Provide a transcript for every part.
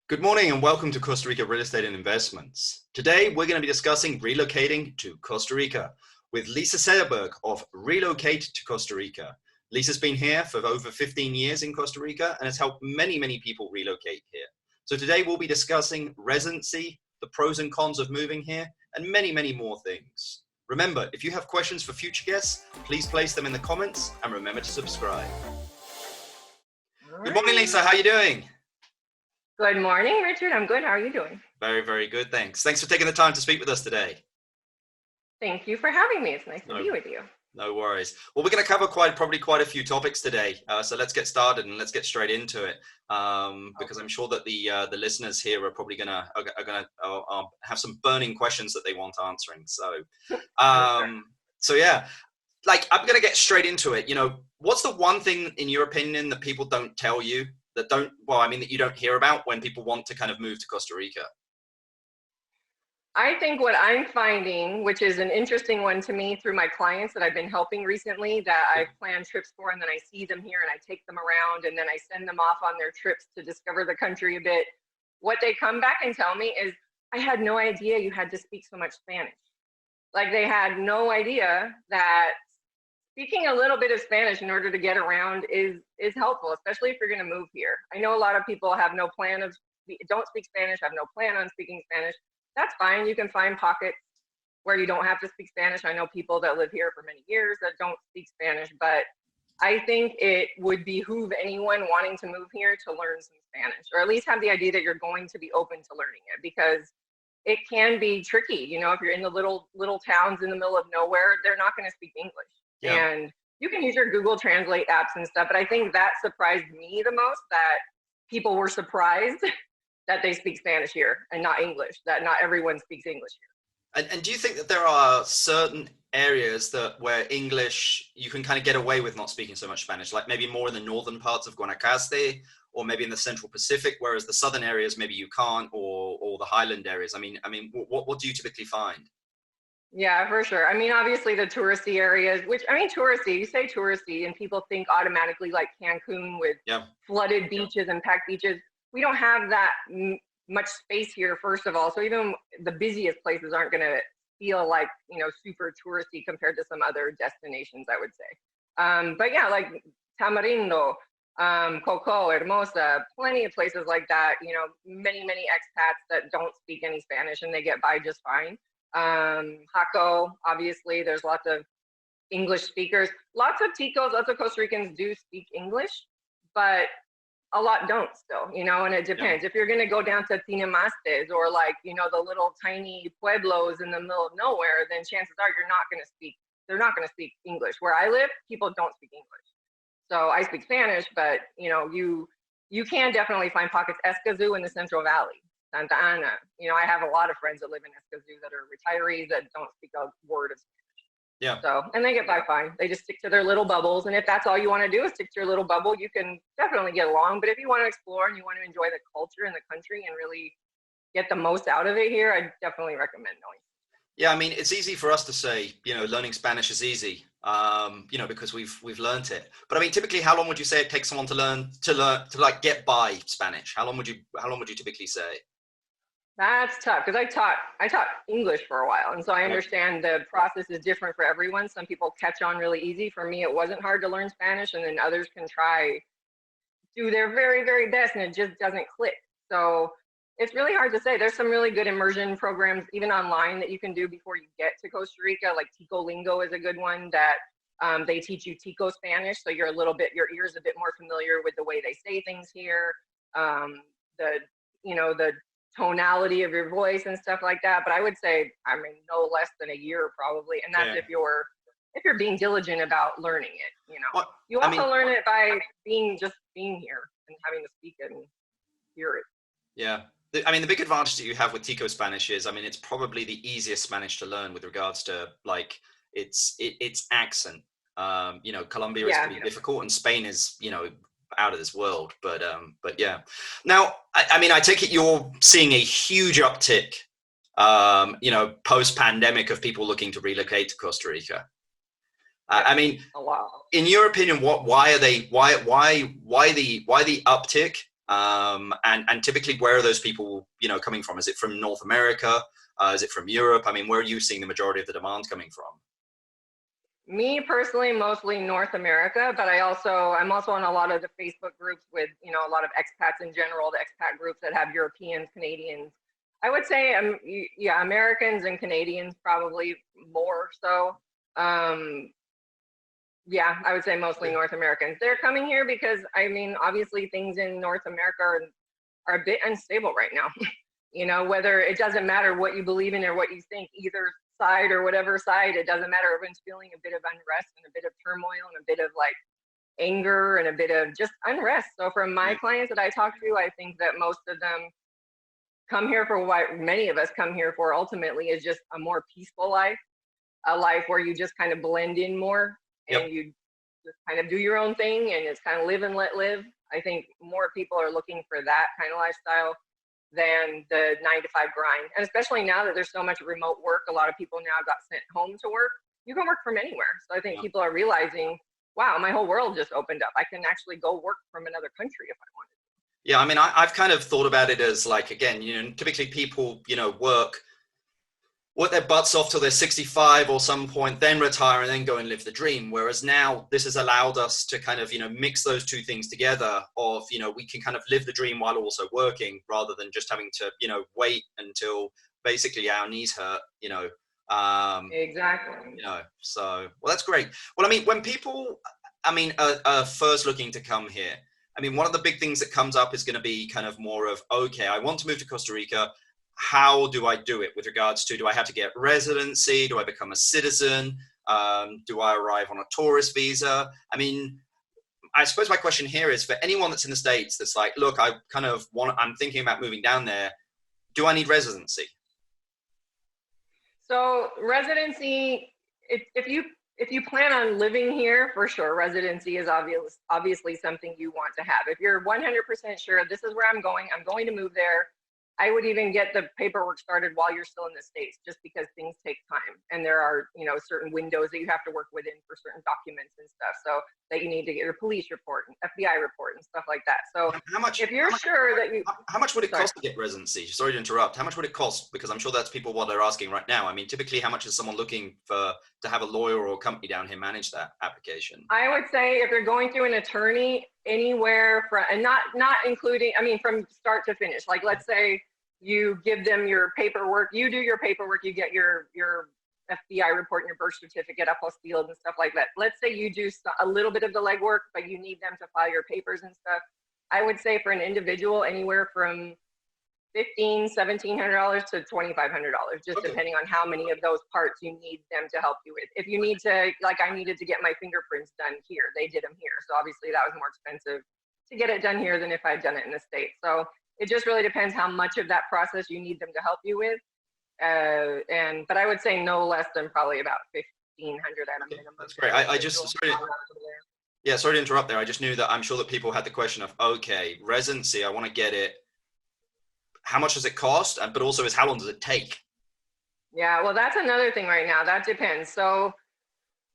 Good morning and welcome to Costa Rica Real Estate and Investments. Today, we're going to be discussing relocating to Costa Rica with Lisa Sederberg of Relocate to Costa Rica. Lisa's been here for over 15 years in Costa Rica and has helped many people relocate here. So today we'll be discussing residency, the pros and cons of moving here, and many more things. Remember, if you have questions for future guests, please place them in the comments and remember to subscribe. Good morning, Lisa. How are you doing? Good morning, Richard. I'm good. How are you doing? Very good. Thanks for taking the time to speak with us today. Thank you for having me. It's nice to be with you. No worries. Well, we're going to cover probably quite a few topics today. So let's get started and let's get straight into it. Because I'm sure that the listeners here are probably going to have some burning questions that they want answering. So yeah, like I'm going to get straight into it. You know, what's the one thing in your opinion that people don't tell you that you don't hear about when people want to kind of move to Costa Rica? I think what I'm finding, which is an interesting one to me through my clients that I've been helping recently, that I've planned trips for, and then I see them here and I take them around and then I send them off on their trips to discover the country a bit. What they come back and tell me is, I had no idea you had to speak so much Spanish. Like they had no idea that speaking a little bit of Spanish in order to get around is helpful, especially if you're going to move here. I know a lot of people have no plan don't speak Spanish, have no plan on speaking Spanish. That's fine. You can find pockets where you don't have to speak Spanish. I know people that live here for many years that don't speak Spanish, but I think it would behoove anyone wanting to move here to learn some Spanish, or at least have the idea that you're going to be open to learning it, because it can be tricky. You know, if you're in the little towns in the middle of nowhere, they're not going to speak English. Yeah. And you can use your Google Translate apps and stuff, but I think that surprised me the most, that people were surprised that they speak Spanish here and not English, that not everyone speaks English here. And do you think that there are certain areas where English, you can kind of get away with not speaking so much Spanish, like maybe more in the northern parts of Guanacaste, or maybe in the Central Pacific, whereas the southern areas maybe you can't, or the highland areas? I mean, what do you typically find? Yeah, for sure. I mean, obviously the touristy areas, you say touristy and people think automatically like Cancun with flooded beaches and packed beaches. We don't have that much space here, first of all. So even the busiest places aren't going to feel like, super touristy compared to some other destinations, I would say. But yeah, like Tamarindo, Coco, Hermosa, plenty of places like that, many expats that don't speak any Spanish and they get by just fine. Jaco, obviously there's lots of English speakers, lots of Ticos, lots of Costa Ricans do speak English, but a lot don't still, and it depends. If you're going to go down to Tinamastes or like, the little tiny pueblos in the middle of nowhere, then chances are they're not going to speak English. Where I live, people don't speak English. So I speak Spanish, but you can definitely find pockets. Escazú in the Central Valley, Santa Ana. I have a lot of friends that live in Escazú that are retirees that don't speak a word of Spanish. Yeah. So, and they get by fine. They just stick to their little bubbles. And if that's all you want to do is stick to your little bubble, you can definitely get along. But if you want to explore and you want to enjoy the culture and the country and really get the most out of it here, I definitely recommend knowing. Yeah, I mean, it's easy for us to say, learning Spanish is easy, because we've learned it. But I mean, typically, how long would you say it takes someone to get by Spanish? How long would you typically say? That's tough, because I taught English for a while, and so I understand the process is different for everyone. Some people catch on really easy. For me, it wasn't hard to learn Spanish, and then others can do their very best, and it just doesn't click. So it's really hard to say. There's some really good immersion programs, even online, that you can do before you get to Costa Rica. Like Ticolingo is a good one that they teach you Tico Spanish, so your ear's a bit more familiar with the way they say things here. The tonality of your voice and stuff like that. But I would say, no less than a year probably. And that's if you're being diligent about learning it, You also learn it by being here and having to speak it and hear it. Yeah. The big advantage that you have with Tico Spanish is, it's probably the easiest Spanish to learn with regards to like its accent. Colombia is pretty difficult, and Spain is, out of this world, but yeah. Now, I take it you're seeing a huge uptick, post-pandemic of people looking to relocate to Costa Rica. A lot. In your opinion, why the uptick? And typically, where are those people, coming from? Is it from North America? Is it from Europe? I mean, where are you seeing the majority of the demand coming from? Me personally, mostly North America, but I'm also on a lot of the Facebook groups with, a lot of expats in general, the expat groups that have Europeans, Canadians. I would say, yeah, Americans and Canadians probably more so. Yeah, I would say mostly North Americans. They're coming here because, I mean, obviously things in North America are a bit unstable right now. Whether it doesn't matter what you believe in or what you think, either side or whatever side, it doesn't matter. Everyone's feeling a bit of unrest and a bit of turmoil and a bit of like anger and a bit of just unrest. So from my clients that I talk to, I think that most of them come here for what many of us come here for ultimately is just a more peaceful life, a life where you just kind of blend in more and you just kind of do your own thing and it's kind of live and let live. I think more people are looking for that kind of lifestyle than the 9-to-5 grind. And especially now that there's so much remote work, a lot of people now got sent home to work. You can work from anywhere. So I think people are realizing, wow, my whole world just opened up. I can actually go work from another country if I wanted to. Yeah, I mean, I've kind of thought about it as like, again, typically people, work their butts off till they're 65 or some point, then retire and then go and live the dream. Whereas now this has allowed us to kind of, mix those two things together of, we can kind of live the dream while also working rather than just having to, wait until basically our knees hurt, Exactly. So, well, that's great. Well, I mean, when people, are first looking to come here, I mean, one of the big things that comes up is going to be kind of more of, okay, I want to move to Costa Rica. How do I do it with regards to, do I have to get residency? Do I become a citizen? Do I arrive on a tourist visa? I mean, I suppose my question here is for anyone that's in the States that's like, look, I'm thinking about moving down there. Do I need residency? So residency, if you plan on living here, for sure, residency is obviously something you want to have. If you're 100% sure this is where I'm going to move there, I would even get the paperwork started while you're still in the States, just because things take time. And there are, certain windows that you have to work within for certain documents and stuff. So that you need to get your police report and FBI report and stuff like that. So if you're sure that you... How much would it cost to get residency? Sorry to interrupt. How much would it cost? Because I'm sure that's people what they're asking right now. I mean, typically, how much is someone looking to have a lawyer or a company down here manage that application? I would say if you're going through an attorney, anywhere from, and not including, from start to finish, like let's say you give them your paperwork, you do your paperwork, you get your FBI report and your birth certificate, apostille and stuff like that. Let's say you do a little bit of the legwork, but you need them to file your papers and stuff. I would say for an individual, anywhere from $1,500, $1,700 to $2,500, just depending on how many of those parts you need them to help you with. If you need to, like I needed to get my fingerprints done here, they did them here. So obviously that was more expensive to get it done here than if I'd done it in the States. So it just really depends how much of that process you need them to help you with. But I would say no less than probably about $1,500 at a minimum. That's great. Sorry to interrupt there. I just knew that I'm sure that people had the question of, okay, residency, I want to get it. How much does it cost? But also how long does it take? Yeah, well, that's another thing right now. That depends. So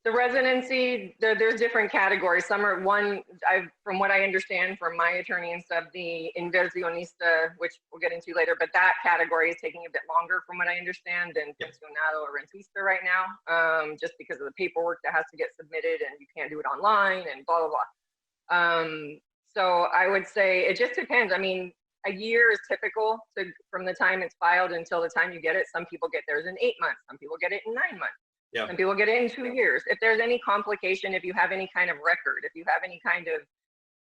the residency, there's different categories. Some are from what I understand from my attorney and stuff, the inversionista, which we'll get into later, but that category is taking a bit longer from what I understand than pensionado or rentista right now, just because of the paperwork that has to get submitted and you can't do it online and blah, blah, blah. So I would say it just depends. I mean, a year is typical from the time it's filed until the time you get it. Some people get theirs in 8 months. Some people get it in 9 months. Yeah. Some people get it in 2 years. If there's any complication, if you have any kind of record, if you have any kind of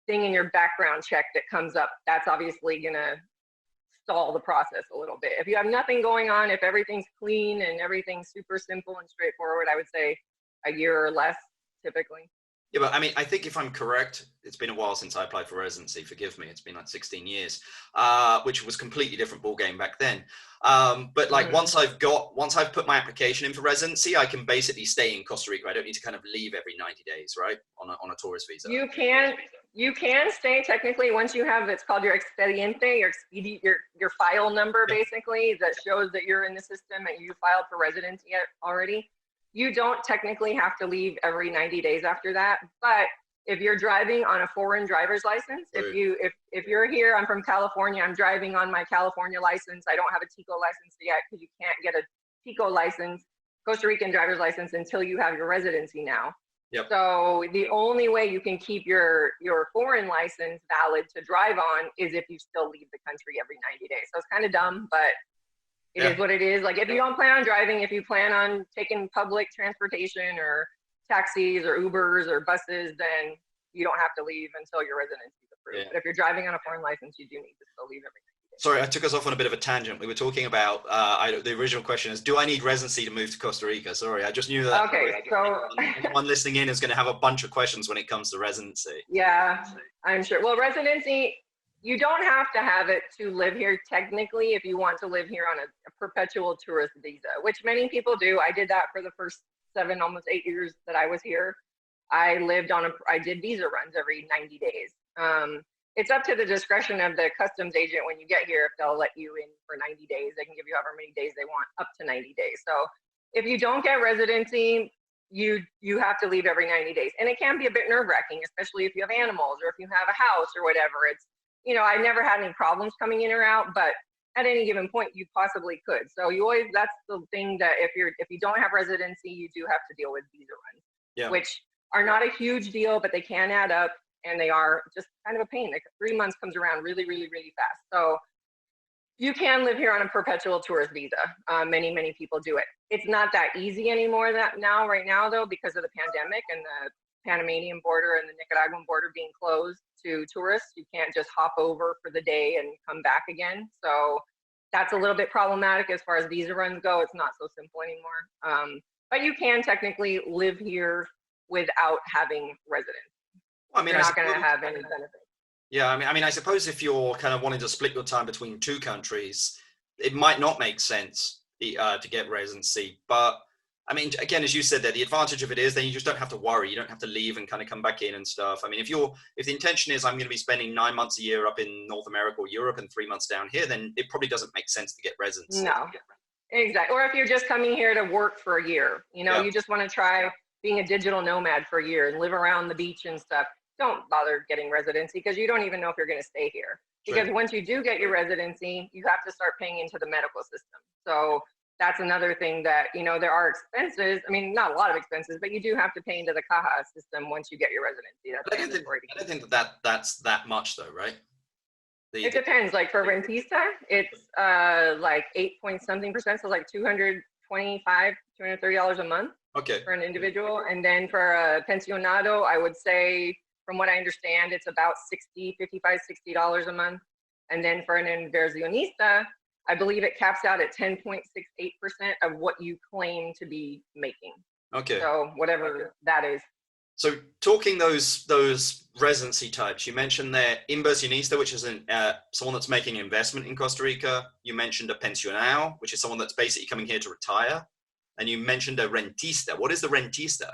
thing in your background check that comes up, that's obviously going to stall the process a little bit. If you have nothing going on, if everything's clean and everything's super simple and straightforward, I would say a year or less typically. Yeah, but I mean, I think if I'm correct, it's been a while since I applied for residency. Forgive me, it's been like 16 years, which was completely different ball game back then. But like once I've put my application in for residency, I can basically stay in Costa Rica. I don't need to kind of leave every 90 days, right? On a tourist visa. You can stay technically once you have, it's called your expediente, your file number basically that shows that you're in the system and you filed for residency already. You don't technically have to leave every 90 days after that, but if you're driving on a foreign driver's license, if you're here, I'm from California, I'm driving on my California license. I don't have a Tico license yet because you can't get a Tico license, Costa Rican driver's license, until you have your residency now. Yep. So the only way you can keep your foreign license valid to drive on is if you still leave the country every 90 days. So it's kind of dumb, but it is what it is. Like if you don't plan on driving, if you plan on taking public transportation or taxis or Ubers or buses, then you don't have to leave until your residency is approved. But if you're driving on a foreign license, you do need to still leave every 90 days. Sorry, I took us off on a bit of a tangent. We were talking about, the original question is, do I need residency to move to Costa Rica? Sorry, I just knew that. Okay, so anyone listening in is going to have a bunch of questions when it comes to residency. Yeah, I'm sure. Well, residency, you don't have to have it to live here technically if you want to live here on a perpetual tourist visa, which many people do. I did that for the first 7, almost 8 years that I was here. I did visa runs every 90 days. It's up to the discretion of the customs agent when you get here if they'll let you in for 90 days. They can give you however many days they want, up to 90 days. So if you don't get residency, you have to leave every 90 days. And it can be a bit nerve-wracking, especially if you have animals or if you have a house or whatever. It's, I never had any problems coming in or out, but at any given point you possibly could. So that's the thing, that if you don't have residency, you do have to deal with visa runs, which are not a huge deal, but they can add up, and they are just kind of a pain. Like 3 months comes around really, really, really fast. So you can live here on a perpetual tourist visa. Many, many people do it. It's not that easy anymore right now though, because of the pandemic and the Panamanian border and the Nicaraguan border being closed to tourists. You can't just hop over for the day and come back again. So that's a little bit problematic as far as visa runs go. It's not so simple anymore. But you can technically live here without having residence. Well, I mean, you're not going to have any benefit. Yeah, I mean, I suppose if you're kind of wanting to split your time between 2 countries, it might not make sense to get residency. But I mean, again, as you said there, the advantage of it is then you just don't have to worry. You don't have to leave and kind of come back in and stuff. I mean, if the intention is I'm going to be spending 9 months a year up in North America or Europe and 3 months down here, then it probably doesn't make sense to get residency. No, exactly. Or if you're just coming here to work for a year, you just want to try being a digital nomad for a year and live around the beach and stuff, don't bother getting residency because you don't even know if you're going to stay here. Because once you do get your residency, you have to start paying into the medical system. So that's another thing that, there are expenses. I mean, not a lot of expenses, but you do have to pay into the Caja system once you get your residency. That's I don't think that's that much though, right? It depends. Like for rentista, it's like 8-point-something%. So like $225, $230 a month. Okay. For an individual. And then for a pensionado, I would say, from what I understand, it's about $55-$60 a month. And then for an inversionista, I believe it caps out at 10.68% of what you claim to be making. Okay. So whatever that is. So talking those residency types, you mentioned there inversionista, which is someone that's making an investment in Costa Rica. You mentioned a pensionado, which is someone that's basically coming here to retire. And you mentioned a rentista. What is the rentista?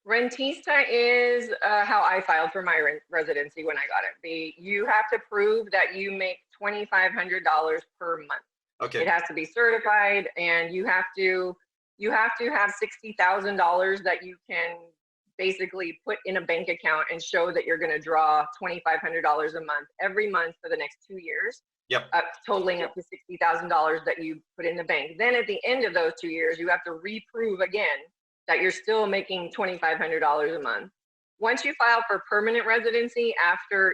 Rentista is how I filed for my residency when I got it. You have to prove that you make $2,500 per month. Okay. It has to be certified, and you have to have $60,000 that you can basically put in a bank account and show that you're going to draw $2,500 a month every month for the next 2 years. Yep. Totaling up to $60,000 that you put in the bank. Then at the end of those 2 years, you have to reprove again that you're still making $2,500 a month. Once you file for permanent residency,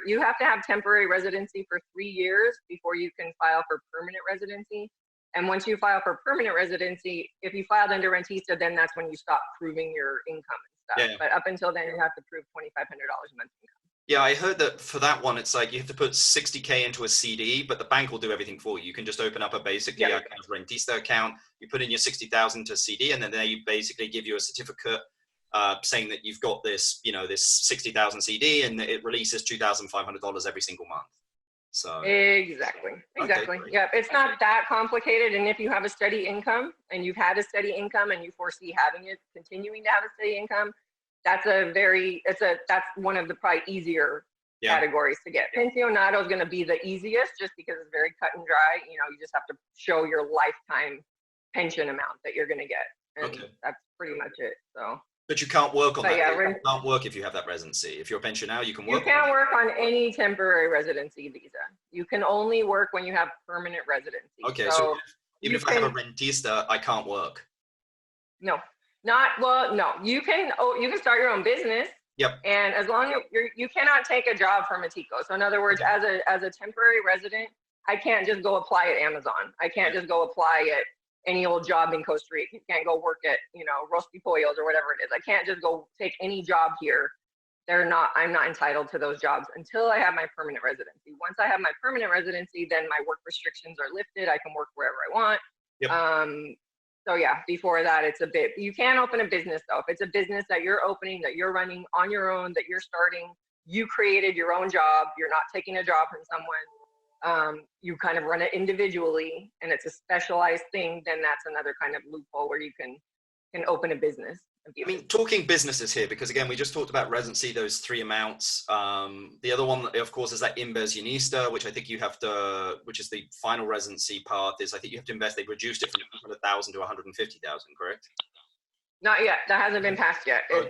you have to have temporary residency for 3 years before you can file for permanent residency. And once you file for permanent residency, if you filed under rentista, then that's when you stop proving your income and stuff. Yeah. But up until then, you have to prove $2,500 a month income. Yeah, I heard that for that one, it's like you have to put $60K into a CD, but the bank will do everything for you. You can just open up a rentista account. You put in your $60,000 to a CD, and then they basically give you a certificate saying that you've got this, this $60,000 CD, and it releases $2,500 every single month. So exactly. Okay, yeah, it's not that complicated. And if you have a steady income, and you've had a steady income, and you foresee continuing to have a steady income, that's one of the probably easier categories to get. Pensionado is going to be the easiest just because it's very cut and dry. You just have to show your lifetime pension amount that you're going to get. And that's pretty much it. So But you can't work on But that. yeah, You can't work if you have that residency. If you're a pensioner, you can work. You can't work on any temporary residency visa. You can only work when you have permanent residency. Okay, so even if I have a rentista, I can't work. No, no. You can start your own business. Yep. And as long as you cannot take a job from a TICO. So in other words, as a temporary resident, I can't just go apply at Amazon. I can't just go apply at any old job in Costa Rica. You can't go work at, Rosti Pollos or whatever it is. I can't just go take any job here. I'm not entitled to those jobs until I have my permanent residency. Once I have my permanent residency, then my work restrictions are lifted. I can work wherever I want. Yep. So yeah, before that, you can open a business though. If it's a business that you're opening, that you're running on your own, that you're starting, you created your own job, you're not taking a job from someone, you kind of run it individually and it's a specialized thing, then that's another kind of loophole where you can open a business. I mean, talking businesses here, because again, we just talked about residency, those three amounts. The other one, of course, is that inversionista, which I think you have to, which is the final residency part, is I think you have to invest. They reduced it from 100,000 to 150,000, correct? Not yet. That hasn't been passed yet. Okay.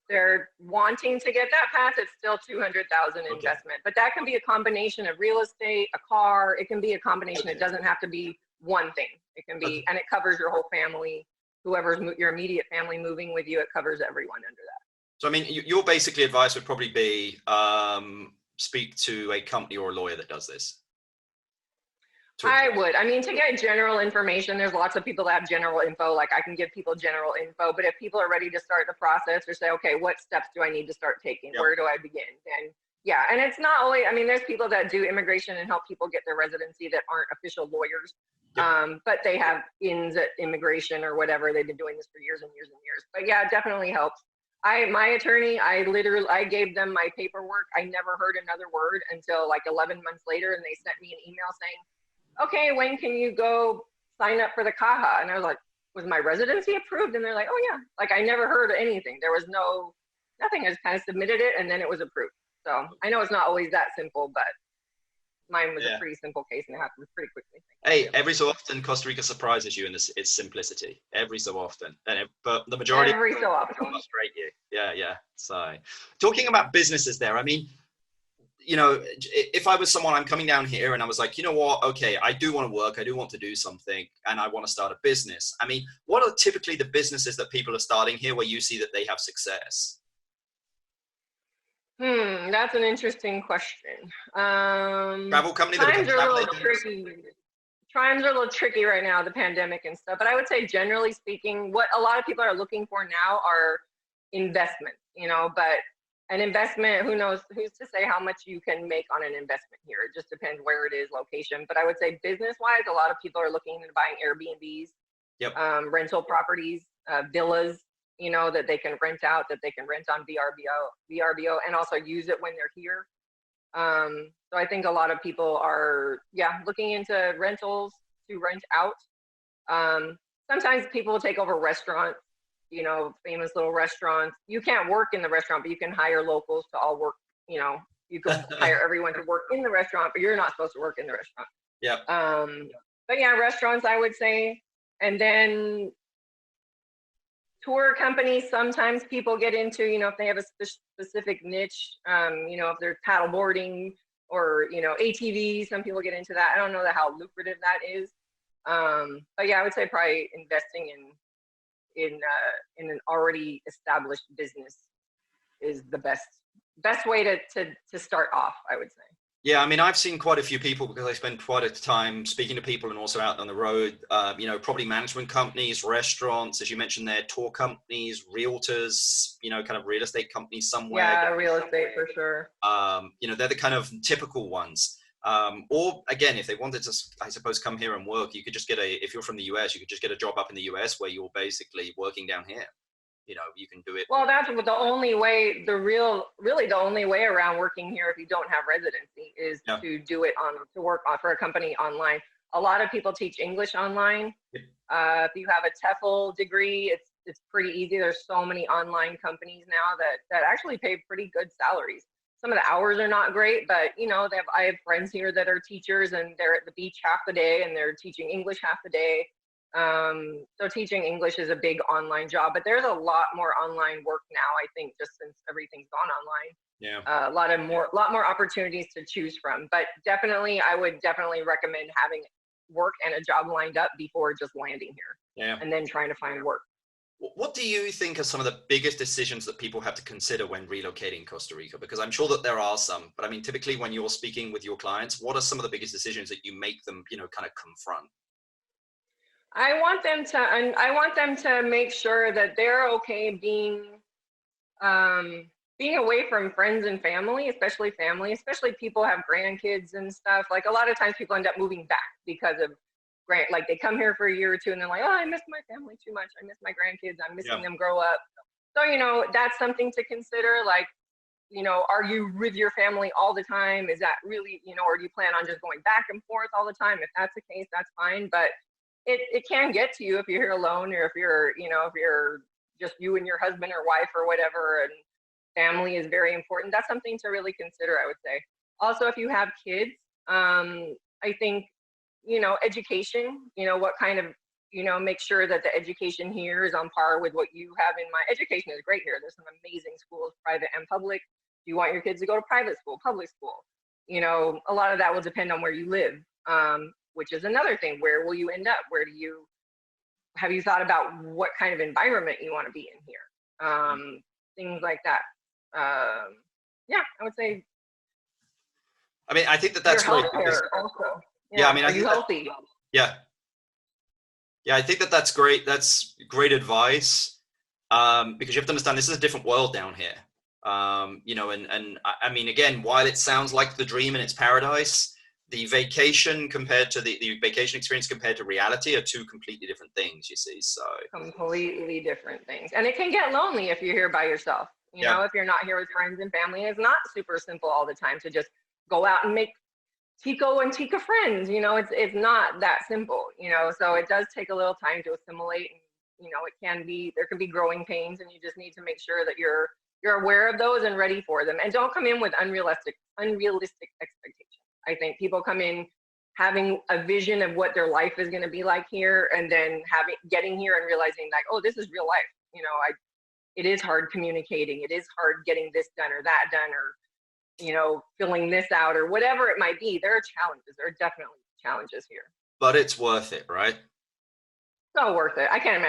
They're wanting to get that passed. It's still 200,000 investment, but that can be a combination of real estate, a car. It can be a combination. It doesn't have to be one thing. It can be, and it covers your whole family. Whoever's your immediate family moving with you, it covers everyone under that. So, I mean, your basically advice would probably be speak to a company or a lawyer that does this. I would. I mean, to get general information, there's lots of people that have general info. Like I can give people general info, but if people are ready to start the process or say, okay, what steps do I need to start taking? Yep. Where do I begin? And yeah, and it's not only, I mean, there's people that do immigration and help people get their residency that aren't official lawyers. Yep. But they have ins at immigration or whatever. They've been doing this for years and years and years. But yeah, it definitely helps. My attorney, I gave them my paperwork. I never heard another word until like 11 months later, and they sent me an email saying, okay, when can you go sign up for the CAJA? And I was like, was my residency approved? And they're like, oh yeah. Like I never heard anything. There was nothing. I just kind of submitted it and then it was approved. So I know it's not always that simple, but mine was a pretty simple case and it happened pretty quickly. Hey, every so often Costa Rica surprises you in its simplicity. Every so often, but the majority every so often frustrate you. Yeah. So, talking about businesses, there. I mean, if I was someone, I'm coming down here and I was like, you know what? Okay, I do want to work. I do want to do something, and I want to start a business. I mean, what are typically the businesses that people are starting here where you see that they have success? That's an interesting question. Travel company. Times are a little tricky. Times are a little tricky right now, the pandemic and stuff. But I would say, generally speaking, what a lot of people are looking for now are investments. But an investment, who knows? Who's to say how much you can make on an investment here? It just depends where it is, location. But I would say, business-wise, a lot of people are looking into buying Airbnbs, rental properties, villas. That they can rent out, that they can rent on VRBO, and also use it when they're here. So I think a lot of people are, looking into rentals to rent out. Sometimes people will take over restaurants, famous little restaurants. You can't work in the restaurant, but you can hire locals to all work, you can hire everyone to work in the restaurant, but you're not supposed to work in the restaurant. Yeah. But yeah, restaurants, I would say. And then tour companies, sometimes people get into, if they have a specific niche, if they're paddle boarding or, ATV, some people get into that. I don't know how lucrative that is. But yeah, I would say probably investing in an already established business is the best way to start off, I would say. Yeah, I mean, I've seen quite a few people because I spend quite a time speaking to people and also out on the road, property management companies, restaurants, as you mentioned there, tour companies, realtors, kind of real estate companies somewhere. Yeah, real estate for sure. They're the kind of typical ones. Or again, if they wanted to, I suppose, come here and work, you could just if you're from the US, you could just get a job up in the US where you're basically working down here. You can do it. Well, that's the only way, really the only way around working here if you don't have residency is to do it to work for a company online. A lot of people teach English online. If you have a TEFL degree, it's pretty easy. There's so many online companies now that actually pay pretty good salaries. Some of the hours are not great, but I have friends here that are teachers and they're at the beach half the day and they're teaching English half the day. So teaching English is a big online job, but there's a lot more online work now, I think, just since everything's gone online. Yeah. A lot more opportunities to choose from. But definitely, I would definitely recommend having work and a job lined up before just landing here. Yeah. And then trying to find work. What do you think are some of the biggest decisions that people have to consider when relocating Costa Rica? Because I'm sure that there are some, but I mean, typically when you're speaking with your clients, what are some of the biggest decisions that you make them, kind of confront? I want them to make sure that they're okay being away from friends and family, especially people have grandkids and stuff. Like a lot of times people end up moving back because of like they come here for a year or two and they're like, oh, I miss my family too much. I miss my grandkids. I'm missing them grow up. So, that's something to consider. Like, are you with your family all the time? Is that really, or do you plan on just going back and forth all the time? If that's the case, that's fine. But it can get to you if you're here alone, or if you're just you and your husband or wife or whatever, and family is very important. That's something to really consider, I would say. Also, if you have kids, I think, education, what kind of, make sure that the education here is on par with what you have in mind. Education is great here. There's some amazing schools, private and public. Do you want your kids to go to private school, public school? A lot of that will depend on where you live, which is another thing. Where will you end up? Have you thought about what kind of environment you want to be in here? Things like that. Yeah, I would say. I mean, I think that's great. Also. Yeah, I mean, are you healthy? Yeah, I think that's great. That's great advice, because you have to understand this is a different world down here. And I mean, again, while it sounds like the dream and it's paradise, the vacation compared to the vacation experience compared to reality are two completely different things, you see. So completely different things, and it can get lonely if you're here by yourself. If you're not here with friends and family. It's not super simple all the time to just go out and make Tico and Tika friends. It's not that simple. So it does take a little time to assimilate, and there can be growing pains, and you just need to make sure that you're aware of those and ready for them, and don't come in with unrealistic expectations. I think people come in having a vision of what their life is going to be like here, and then getting here and realizing like, oh, this is real life. It is hard communicating. It is hard getting this done or that done, or filling this out, or whatever it might be. There are challenges. There are definitely challenges here. But it's worth it, right? So worth it. I can't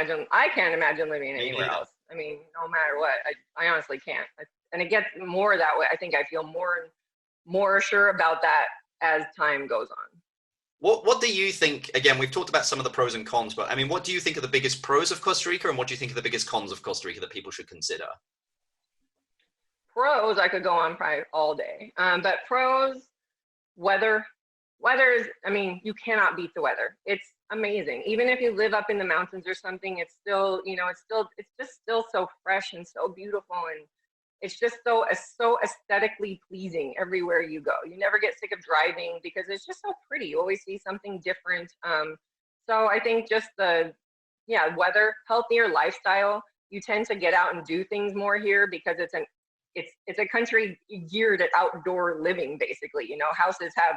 imagine living anywhere else. I mean, no matter what, I honestly can't. And it gets more that way. I think I feel more sure about that as time goes on. What do you think? Again, we've talked about some of the pros and cons, but I mean, what do you think are the biggest pros of Costa Rica, and what do you think are the biggest cons of Costa Rica that people should consider? Pros, I could go on probably all day. But pros, weather is, I mean, you cannot beat the weather. It's amazing. Even if you live up in the mountains or something, it's still, it's just still so fresh and so beautiful, and it's just so aesthetically pleasing everywhere you go. You never get sick of driving because it's just so pretty. You always see something different. So I think just weather, healthier lifestyle. You tend to get out and do things more here because it's a country geared at outdoor living, basically. Houses have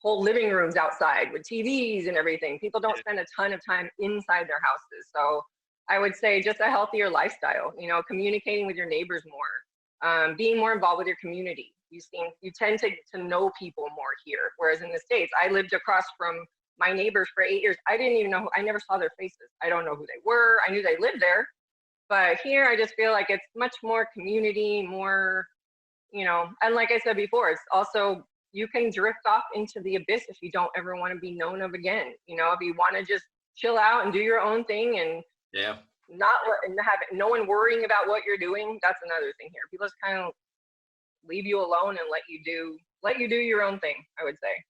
whole living rooms outside with TVs and everything. People don't spend a ton of time inside their houses. So I would say just a healthier lifestyle, communicating with your neighbors more, being more involved with your community. You tend to know people more here. Whereas in the States, I lived across from my neighbors for 8 years. I didn't even know, I never saw their faces. I don't know who they were. I knew they lived there. But here, I just feel like it's much more community, more, and like I said before, it's also, you can drift off into the abyss if you don't ever want to be known of again. If you want to just chill out and do your own thing and not have no one worrying about what you're doing, that's another thing here. People just kind of leave you alone and let you do your own thing, I would say.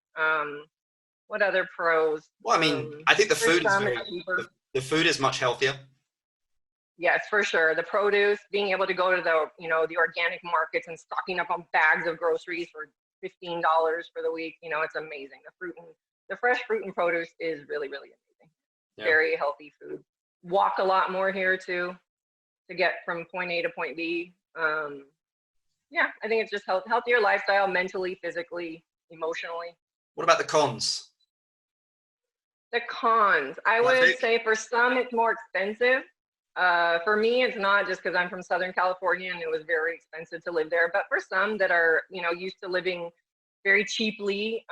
What other pros? Well, I mean, I think the food is much healthier. Yes, for sure. The produce, being able to go to the organic markets and stocking up on bags of groceries for $15 for the week, it's amazing. The fresh fruit and produce is really, really amazing. Yeah. Very healthy food. Walk a lot more here too, to get from point A to point B. I think it's just healthier lifestyle, mentally, physically, emotionally. What about the cons? The cons, I would say for some it's more expensive. For me, it's not, just because I'm from Southern California and it was very expensive to live there. But for some that are, used to living very cheaply,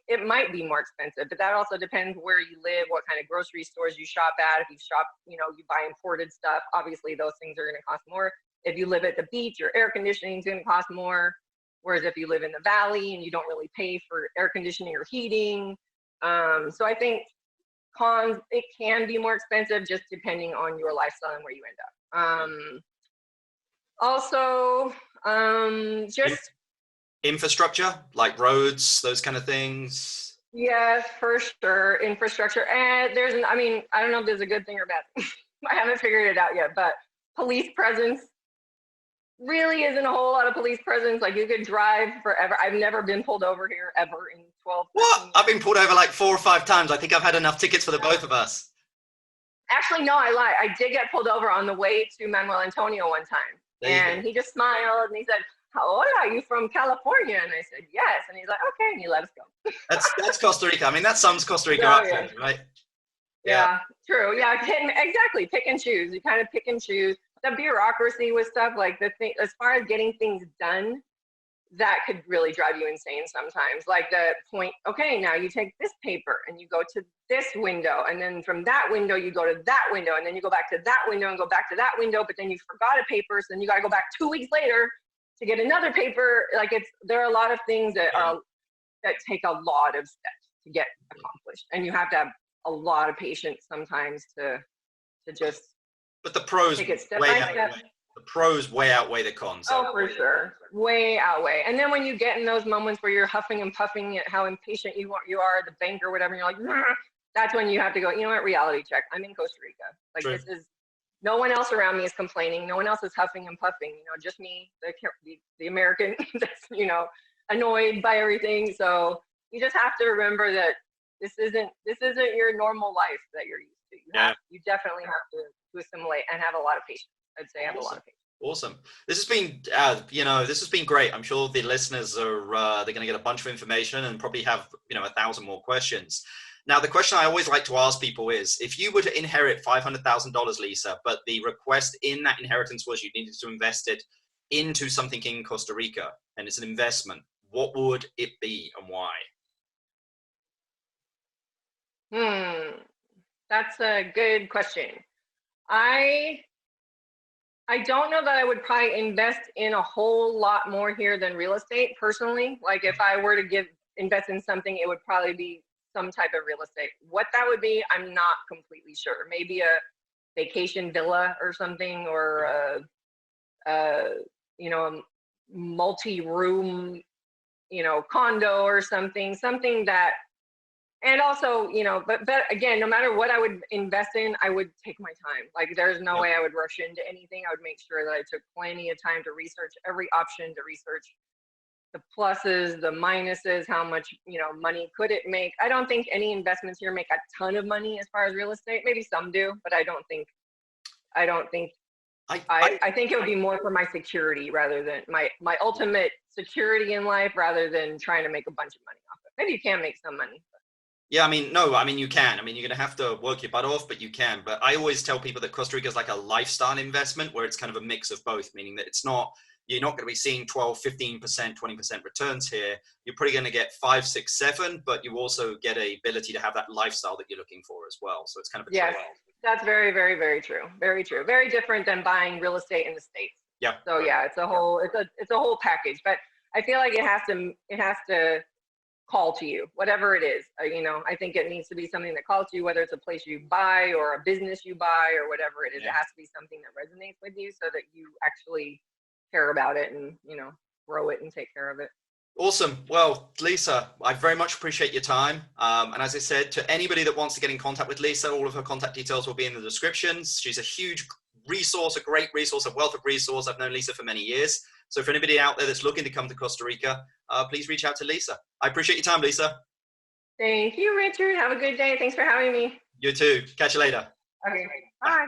it might be more expensive. But that also depends where you live, what kind of grocery stores you shop at. If you shop, you buy imported stuff, obviously those things are going to cost more. If you live at the beach, your air conditioning is going to cost more. Whereas if you live in the valley and you don't really pay for air conditioning or heating. So I think cons, it can be more expensive just depending on your lifestyle and where you end up. Also, just infrastructure, like roads, those kind of things. Yes, for sure, infrastructure. And I don't know if there's a good thing or bad. I haven't figured it out yet, but police presence really isn't a whole lot of police presence. Like, you could drive forever. I've never been pulled over here ever in 12 What? years. I've been pulled over like 4 or 5 times. I think I've had enough tickets for the both of us. Actually, no, I lied. I did get pulled over on the way to Manuel Antonio one time. And he just smiled and he said, "How old are you, from California?" And I said, "Yes." And he's like, "Okay," and he let us go. That's Costa Rica. I mean, that sums Costa Rica up, right? Yeah, true. Yeah, exactly. Pick and choose. You kind of pick and choose. The bureaucracy with stuff, like the thing, as far as getting things done, that could really drive you insane sometimes. Like the point, okay, now you take this paper and you go to this window, and then from that window you go to that window, and then you go back to that window and go back to that window, but then you forgot a paper, so then you got to go back 2 weeks later to get another paper. Like, there are a lot of things that take a lot of steps to get accomplished, and you have to have a lot of patience sometimes to just. But the pros take it step by step. The pros way outweigh the cons. Oh, for sure, way outweigh. And then when you get in those moments where you're huffing and puffing at how impatient you are at the bank or whatever, and you're like, nah, that's when you have to go, you know what, reality check. I'm in Costa Rica. Like, True. This is. No one else around me is complaining. No one else is huffing and puffing. Just me, the American, that's annoyed by everything. So you just have to remember that this isn't your normal life that you're used to. You definitely have to assimilate and have a lot of patience. I'd say have a lot of patience. Awesome. This has been, this has been great. I'm sure the listeners are they're going to get a bunch of information and probably have 1,000 more questions. Now, the question I always like to ask people is, if you were to inherit $500,000, Lisa, but the request in that inheritance was you needed to invest it into something in Costa Rica, and it's an investment, what would it be and why? That's a good question. I don't know that I would probably invest in a whole lot more here than real estate personally. Like, if I were to invest in something, it would probably be some type of real estate. What that would be, I'm not completely sure. Maybe a vacation villa or something, or a multi-room, condo or something that. And also, but again, no matter what I would invest in, I would take my time. Like, there's no way I would rush into anything. I would make sure that I took plenty of time to research every option, to research the pluses, the minuses, how much, money could it make. I don't think any investments here make a ton of money as far as real estate. Maybe some do, but I think it would be more for my security, rather than my ultimate security in life, rather than trying to make a bunch of money off it. Maybe you can make some money. Yeah, you can. You're going to have to work your butt off, but you can. But I always tell people that Costa Rica is like a lifestyle investment, where it's kind of a mix of both, meaning that you're not going to be seeing 12, 15%, 20% returns here. You're probably going to get 5, 6, 7, but you also get a ability to have that lifestyle that you're looking for as well. So it's kind of a yes, that's very, very, very true. Very true. Very different than buying real estate in the States. Yeah. So yeah, it's a whole package. But I feel like it has to call to you, whatever it is. I think it needs to be something that calls to you, whether it's a place you buy or a business you buy or whatever it is. Yeah. It has to be something that resonates with you, so that you actually care about it and grow it and take care of it. Awesome. Well, Lisa, I very much appreciate your time. And as I said, to anybody that wants to get in contact with Lisa, all of her contact details will be in the descriptions. She's a huge resource, a great resource, a wealth of resource. I've known Lisa for many years. So for anybody out there that's looking to come to Costa Rica, please reach out to Lisa. I appreciate your time, Lisa. Thank you, Richard. Have a good day. Thanks for having me. You too. Catch you later. Okay. Bye.